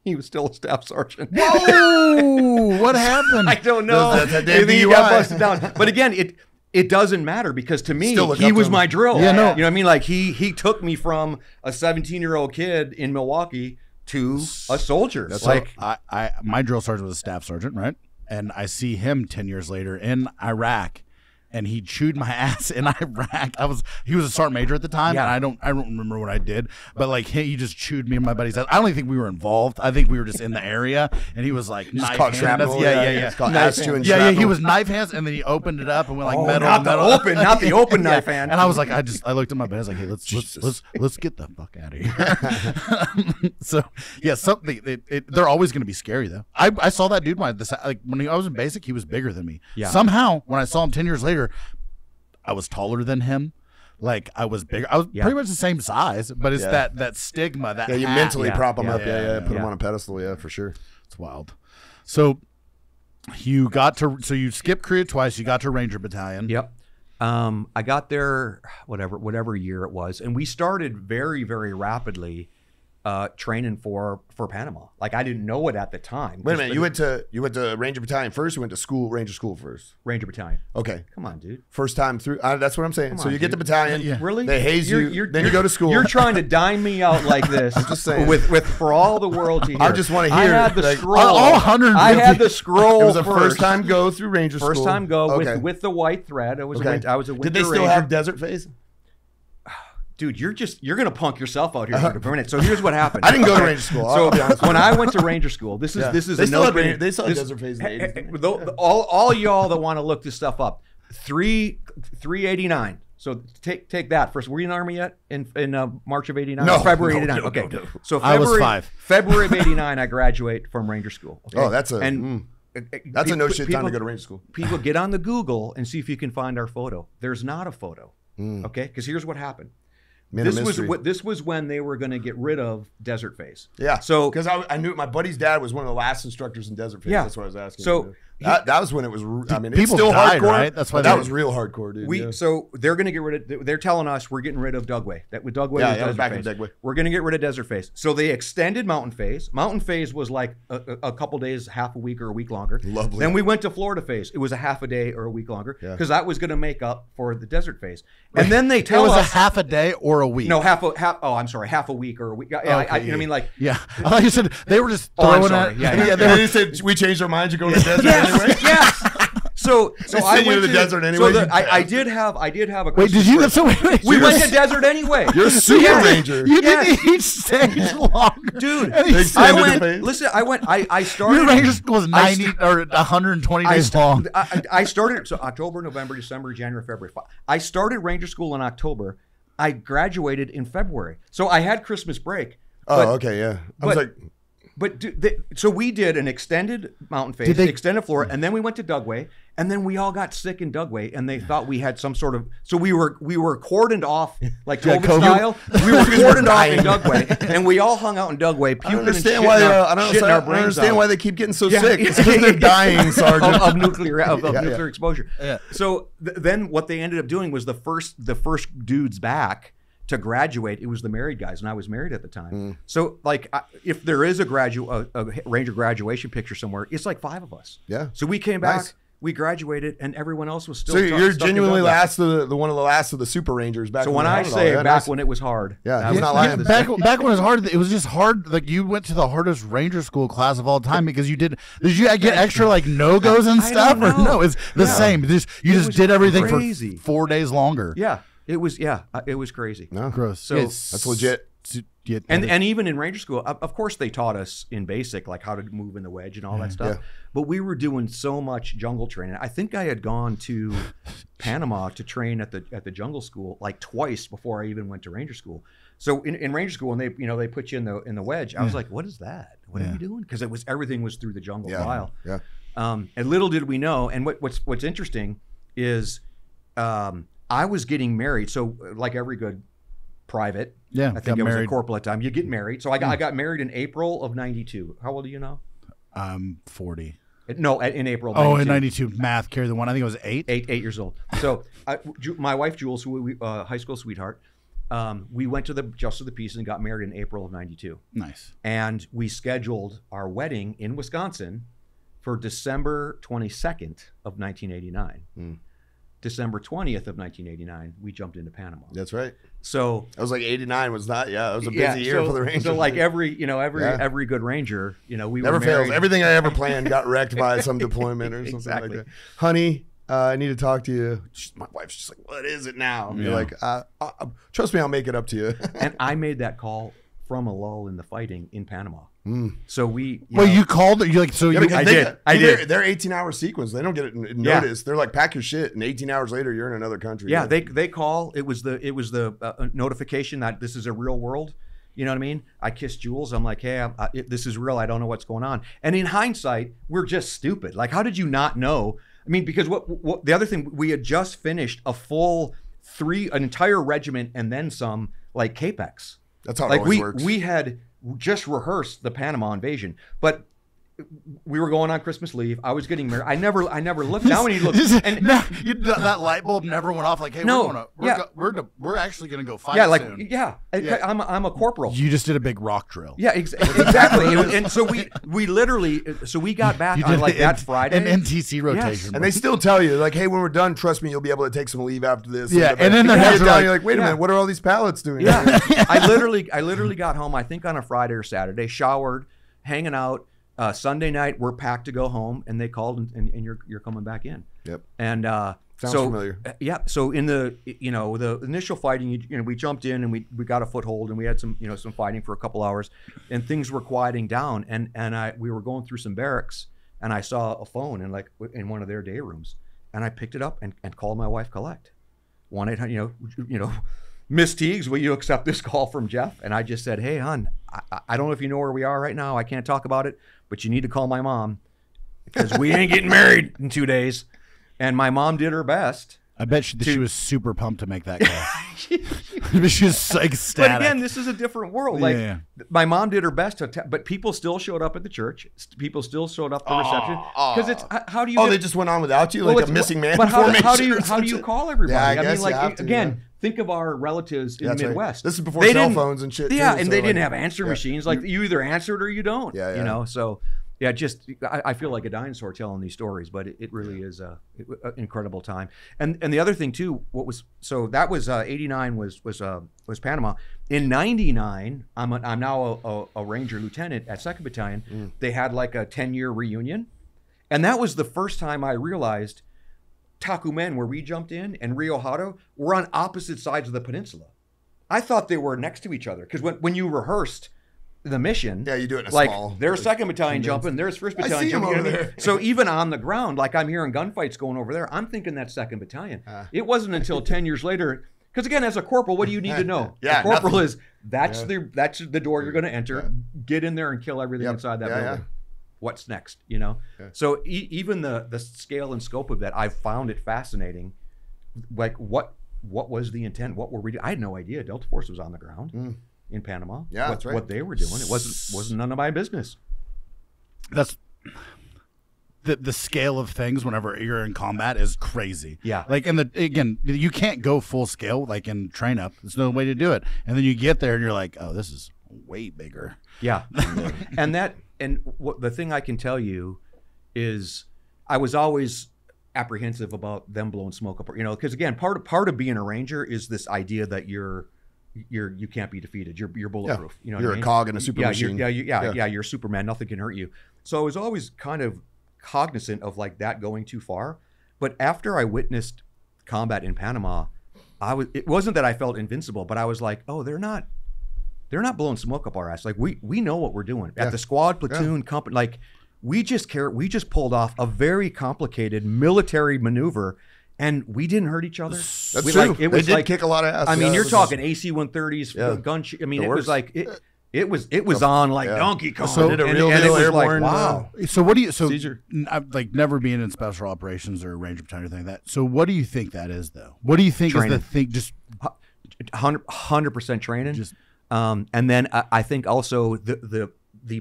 He was still a staff sergeant. Whoa! What happened? I don't know. Maybe he got busted down. But again, it doesn't matter because to me, he was my drill. Yeah, no. You know what I mean? Like he took me from a 17-year-old kid in Milwaukee to a soldier. That's my drill sergeant was a staff sergeant, right? And I see him 10 years later in Iraq, and he chewed my ass in Iraq. He was a sergeant major at the time, and I don't remember what I did, but like he just chewed me and my buddy's ass. I don't even think we were involved. I think we were just in the area, and he was like knife hands. Yeah. It's called ass chewing. Yeah. He was knife hands, and then he opened it up and went like metal. Not the open knife hand. And I was like, I looked at my buddy. I was like, hey, let's get the fuck out of here. So yeah, they're always going to be scary though. I saw that dude when I was in basic, he was bigger than me. Yeah. Somehow when I saw him 10 years later, I was taller than him. Like I was bigger. I was pretty much the same size, but it's that stigma that you mentally prop them up. Put them on a pedestal. Yeah, for sure. It's wild. So you skipped Korea twice. You got to Ranger Battalion. Yep. I got there whatever year it was, and we started very, very rapidly training for Panama. Like I didn't know it at the time. Wait a minute, you went to Ranger Battalion first. You went to Ranger School first. Ranger Battalion. Okay, come on, dude. First time through. That's what I'm saying. So you get the battalion. Really? They haze you. Then you go to school. You're trying to dime me out like this. I'm just saying. With for all the world to hear. I just want to hear. I had the scroll. All 100. I had the scroll. It was the first time go through Ranger School. First time go with the white thread. I was a winter Ranger. Did they still have desert phase? Dude, you're gonna punk yourself out here for a minute. So here's what happened. I didn't go to Ranger School. So when I went to Ranger School, this is they still desert phase. All y'all that want to look this stuff up, 389. So take that first. Were you in the Army yet in March of '89? No, February '89. No. Okay, so I was 5. February of '89, I graduate from Ranger School. Okay? Oh, that's a no shit time to go to Ranger School. People get on the Google and see if you can find our photo. There's not a photo. Okay, because here's what happened. This was when they were going to get rid of desert phase. Yeah. So because I knew my buddy's dad was one of the last instructors in desert phase. Yeah. That's what I was asking. So that was when it was. I mean, people it's still died, hardcore. Right? That's why that was real hardcore, dude. So they're going to get rid of. They're telling us we're getting rid of Dugway. That with Dugway. Yeah, back in Dugway. We're going to get rid of desert phase. So they extended mountain phase. Mountain phase was like a couple days, half a week or a week longer. Lovely. Then we went to Florida phase. It was a half a day or a week longer because that was going to make up for the desert phase. And then they tell us it was a half a day or a week. No, half. Oh, I'm sorry, half a week or a week. Yeah, okay, I mean, like I thought you said they were just throwing it. Yeah. They said we changed our minds. You're going to the desert anyway. Yes. So I went to the desert anyway. So I did have a. Wait, did you? We went to desert anyway. You're a super ranger. You didn't each stage longer, dude. I went. Listen, I started. Your ranger school was 90 or 120 days long. I started October, November, December, January, February. I started ranger school in October. I graduated in February, so I had Christmas break. Okay, yeah. I was like. But so we did an extended mountain phase, extended floor, and then we went to Dugway, and then we all got sick in Dugway, and they thought we had some sort of. So we were cordoned off like COVID style. We were cordoned off in Dugway, and we all hung out in Dugway, puking and shitting our brains out. I don't understand why they keep getting so sick. It's because they're dying, Sergeant, of nuclear exposure. Yeah. So then what they ended up doing was the first dudes back to graduate, it was the married guys, and I was married at the time. So, like, if there is a Ranger graduation picture somewhere, it's like 5 of us. Yeah. So we came back, we graduated, and everyone else was still. So you're genuinely one of the last of the Super Rangers back. So when I say back when it was hard, I was not lying. Back when it was hard, it was just hard. Like you went to the hardest Ranger school class of all time because you did you get extra like no-goes and stuff, or no? It's the same. You just did everything for 4 days longer. Yeah. It was crazy. No, gross. So that's legit. And even in Ranger School, of course, they taught us in basic like how to move in the wedge and all that stuff. Yeah. But we were doing so much jungle training. I think I had gone to Panama to train at the jungle school like twice before I even went to Ranger School. So in Ranger School, when they put you in the wedge, I was like, what is that? What are you doing? Because everything was through the jungle file. Yeah. And little did we know. And what's interesting is. I was getting married, so like every good private, I think I was a corporal at the time. You get married, so I got married in April of '92. How old are you now? I'm 40. No, in April. Of Oh, 92. in 92, math carry the one. I think it was 8. 8 years old. So my wife Jules, who we high school sweetheart, we went to the Justice of the Peace and got married in April of 92. Nice. And we scheduled our wedding in Wisconsin for December 22nd of 1989. December 20th of 1989, we jumped into Panama. That's right. So I was like 89 was not. Yeah, it was a busy year for the Rangers. So like every good Ranger, we never were married. fails. Everything I ever planned got wrecked by some deployment or something like that. Honey, I need to talk to you. My wife's just like, what is it now? And you're like, trust me, I'll make it up to you. And I made that call from a lull in the fighting in Panama. So you called it. You like so. Yeah, I did. They're 18-hour sequence. They don't get it notice. They're like, pack your shit, and 18 hours later, you're in another country. Yeah, they call. It was the notification that this is a real world. You know what I mean? I kissed Jules. I'm like, hey, this is real. I don't know what's going on. And in hindsight, we're just stupid. Like, how did you not know? I mean, because what the other thing, we had just finished an entire regiment and then some, like CAPEX. That's how it always works. We had just rehearsed the Panama invasion, but we were going on Christmas leave. I was getting married. I never looked. Now when you look, and that light bulb never went off. Like, hey, we're actually gonna go fight. Soon. I'm a corporal. You just did a big rock drill. Yeah, exactly. And so we literally, we got back on like that Friday. An NTC rotation. Yes. And they still tell you, like, hey, when we're done, trust me, you'll be able to take some leave after this. Yeah, and then you're like, wait a minute, what are all these pallets doing? Yeah, I literally got home. I think on a Friday or Saturday, showered, hanging out. Sunday night, we're packed to go home, and they called, and you're coming back in. Yep. And sounds familiar. Yeah. So in the the initial fighting, we jumped in and we got a foothold, and we had some some fighting for a couple hours, and things were quieting down, and we were going through some barracks, and I saw a phone in one of their day rooms, and I picked it up and called my wife Colette, 1-800 Miss Tiegs, will you accept this call from Jeff? And I just said, hey, hon, I don't know if you know where we are right now. I can't talk about it, but you need to call my mom because we ain't getting married in 2 days. And my mom did her best. I bet she was super pumped to make that call. She was ecstatic. But again, this is a different world. Like my mom did her best but people still showed up at the church. People still showed up for reception because it's how do you? They just went on without you, like a missing man. But how do you call everybody? Yeah, I mean, again. Think of our relatives in the Midwest. This is before cell phones and shit. Yeah, and they didn't have answer machines. Like you either answered or you don't. Yeah. So I feel like a dinosaur telling these stories, but it really is an incredible time. And the other thing too, that was 89 was Panama. In 99, I'm now a Ranger lieutenant at 2nd Battalion. They had like a 10-year reunion, and that was the first time I realized Tacumen, where we jumped in, and Rio Hato were on opposite sides of the peninsula. I thought they were next to each other because when you rehearsed the mission, you do it in a like small. There's 2nd Battalion jumping, there's 1st Battalion jumping. Over there. So even on the ground, like I'm hearing gunfights going over there, I'm thinking that's 2nd Battalion. It wasn't until 10 years later, because again, as a corporal, what do you need to know? The corporal is that's the door you're going to enter. Get in there and kill everything inside that building. What's next, So even the scale and scope of that, I've found it fascinating. Like what was the intent? What were we doing? I had no idea Delta Force was on the ground in Panama. Yeah, that's right. What they were doing, it wasn't none of my business. That's the scale of things whenever you're in combat is crazy. Yeah. Like again, you can't go full scale like in train up. There's no way to do it. And then you get there and you're like, oh, this is way bigger. Yeah. And what the thing I can tell you is I was always apprehensive about them blowing smoke up, because again, part of being a Ranger is this idea that you can't be defeated. You're bulletproof. You're a cog in a super machine. You're Superman. Nothing can hurt you. So I was always kind of cognizant of like that going too far. But after I witnessed combat in Panama, it wasn't that I felt invincible, but I was like, oh, they're not blowing smoke up our ass. Like we know what we're doing at the squad, platoon, company. Like we just pulled off a very complicated military maneuver, and we didn't hurt each other. That's true. They did kick a lot of ass. I mean, you're talking AC-130s, gun. I mean, it was like it was on like Donkey Kong. So did a real deal airborne. Like, wow. So what do you? So like never being in special operations or Ranger Battalion or anything like that. So what do you think that is though? What do you think is the thing? Just 100% training. And then I think also the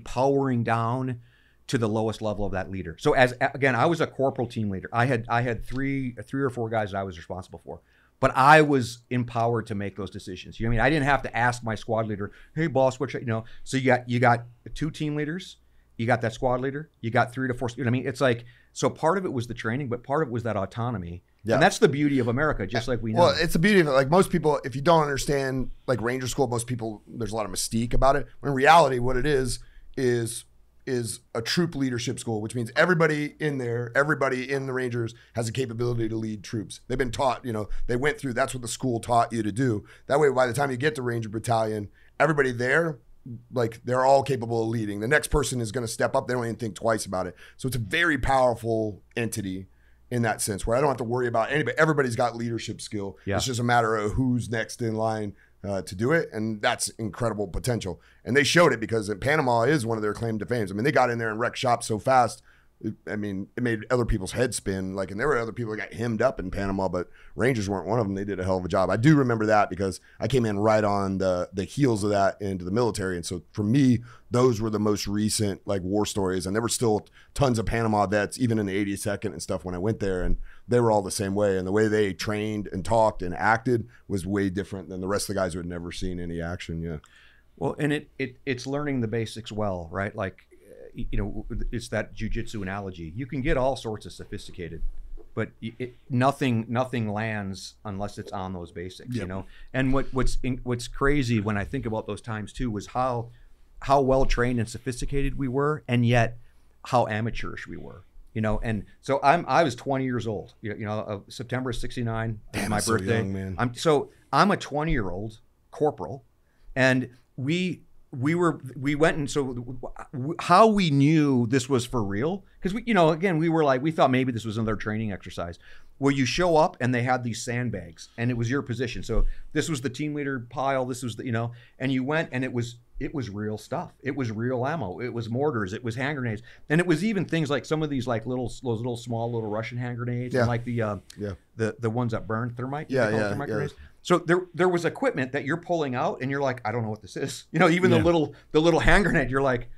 powering down to the lowest level of that leader. So again, I was a corporal team leader. I had three or four guys that I was responsible for, but I was empowered to make those decisions. You know what I mean? I didn't have to ask my squad leader, "Hey boss, what should," you know? So you got 2 team leaders, you got that squad leader, you got 3 to 4. You know what I mean? It's like, so part of it was the training, but part of it was that autonomy. Yeah. And that's the beauty of America, just like we know. Well, it's the beauty of it. Like most people, if you don't understand like Ranger School, most people, there's a lot of mystique about it. When in reality, what it is a troop leadership school, which means everybody in there, everybody in the Rangers has a capability to lead troops. They've been taught, you know, they went through, that's what the school taught you to do. That way, by the time you get to Ranger Battalion, everybody there, like they're all capable of leading. The next person is going to step up. They don't even think twice about it. So it's a very powerful entity in that sense, where I don't have to worry about anybody. Everybody's got leadership skill. Yeah. It's just a matter of who's next in line to do it, and that's incredible potential. And they showed it because Panama is one of their claim to fame. I mean, they got in there and wrecked shop so fast. I mean, it made other people's heads spin. Like, and there were other people that got hemmed up in Panama, but Rangers weren't one of them. They did a hell of a job. I do remember that because I came in right on the heels of that into the military. And so for me, those were the most recent like war stories. And there were still tons of Panama vets, even in the 82nd and stuff when I went there. And they were all the same way. And the way they trained and talked and acted was way different than the rest of the guys who had never seen any action. Yeah. Well, and it's learning the basics well, right? Like, you know, it's that jiu-jitsu analogy. You can get all sorts of sophisticated, but nothing lands unless it's on those basics, you know? And what's crazy when I think about those times too was how well trained and sophisticated we were, and yet how amateurish we were, you know? And so I was 20 years old, you know, September of '69, my birthday. So young, man. I'm a 20-year-old corporal, and we went, and so how we knew this was for real, because we, you know, again, we thought maybe this was another training exercise where you show up and they had these sandbags and it was your position. So this was the team leader pile, this was the, you know, and you went and it was real stuff. It was real ammo. It was mortars. It was hand grenades. And it was even things like some of these like those little small little Russian hand grenades, and like the ones that burn thermite. Thermite grenades. So there was equipment that you're pulling out and you're like, I don't know what this is. You know, even the little hand grenade, you're like,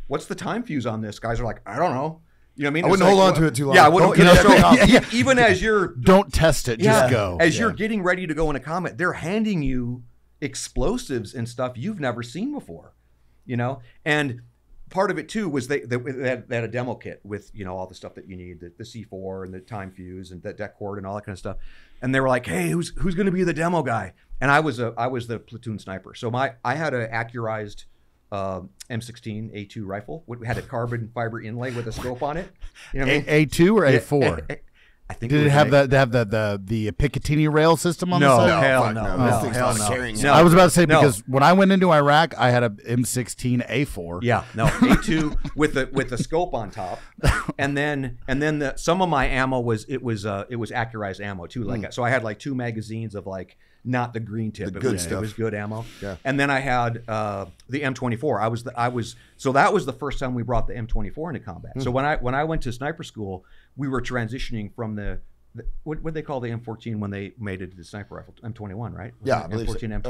what's the time fuse on this? Guys are like, I don't know. You know what I mean? I wouldn't hold on to it too long. Yeah, I wouldn't. You know, so even as you're don't test it, just go. As you're getting ready to go in a combat, they're handing you explosives and stuff you've never seen before. You know, and part of it too was they had a demo kit with, you know, all the stuff that you need, the C4 and the time fuse and the deck cord and all that kind of stuff. And they were like, hey, who's going to be the demo guy? And I was the platoon sniper. So I had a accurized M16 A2 rifle. We had a carbon fiber inlay with a scope on it. You know what I mean? A2 or A4? I think did it have the Picatinny rail system on the side? Hell no. I was about to say, because when I went into Iraq, I had a M16 A4. Yeah, no, A2 with the scope on top, and then some of my ammo was accurized ammo too, like so I had like 2 magazines of like not the green tip, it was good ammo. Yeah. And then I had the M24. So that was the first time we brought the M24 into combat. So when I went to sniper school, we were transitioning from the what they call the M14 when they made it to the sniper rifle, M21, right? Yeah, I believe M14,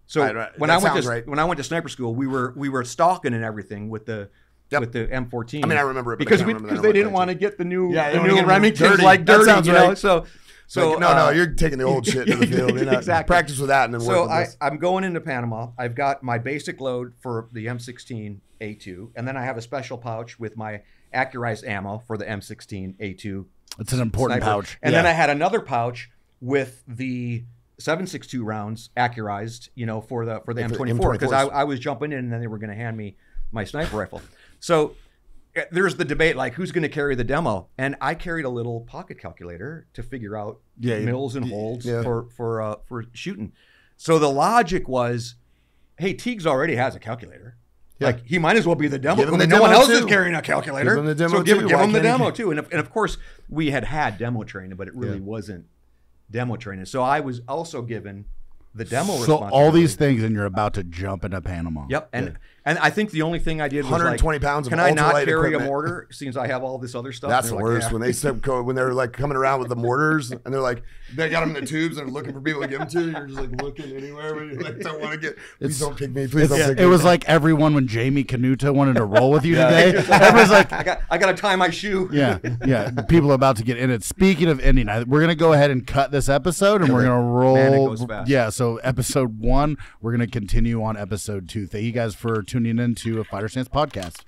so. M21. So when I went to sniper school, we were stalking and everything with the M14. I mean, I remember it because they didn't want to get the new Remingtons like dirty. That sounds right. So like, no, you're taking the old shit to the field. You're not, exactly. Practice with that and then work with this. I'm going into Panama. I've got my basic load for the M16 A2, and then I have a special pouch with my accurized ammo for the M16 A2. It's an important pouch. And then I had another pouch with the 7.62 rounds accurized, you know, for the M24, because I was jumping in and then they were going to hand me my sniper rifle. So there's the debate, like, who's going to carry the demo? And I carried a little pocket calculator to figure out mills and holds for shooting. So the logic was, hey, Tiegs already has a calculator. Yeah. Like, he might as well be the demo. No one else is carrying a calculator. Give him the demo, give him the demo too. And of course, we had demo training, but it really wasn't demo training. So I was also given the demo So responsibility. all these things, and you're about to jump into Panama. Yep, and I think the only thing I did was 120 like, pounds of can I not ultralight carry equipment? a mortar since I have all this other stuff? That's the And they're worst like, when they step when they're like coming around with the mortars and they're like they got them in the tubes and they're looking for people to give them to. You're just like looking anywhere, but you like don't want to get. Please don't pick me. Please don't pick me. It was like everyone when Jamie Canuta wanted to roll with you today. Everyone's like, I got to tie my shoe. yeah. The people are about to get in it. Speaking of ending, we're gonna go ahead and cut this episode, and we're gonna roll. Man, it goes fast. Yeah. So episode 1, we're gonna continue on episode 2. Thank you guys for tuning in to a Fighter Stance podcast.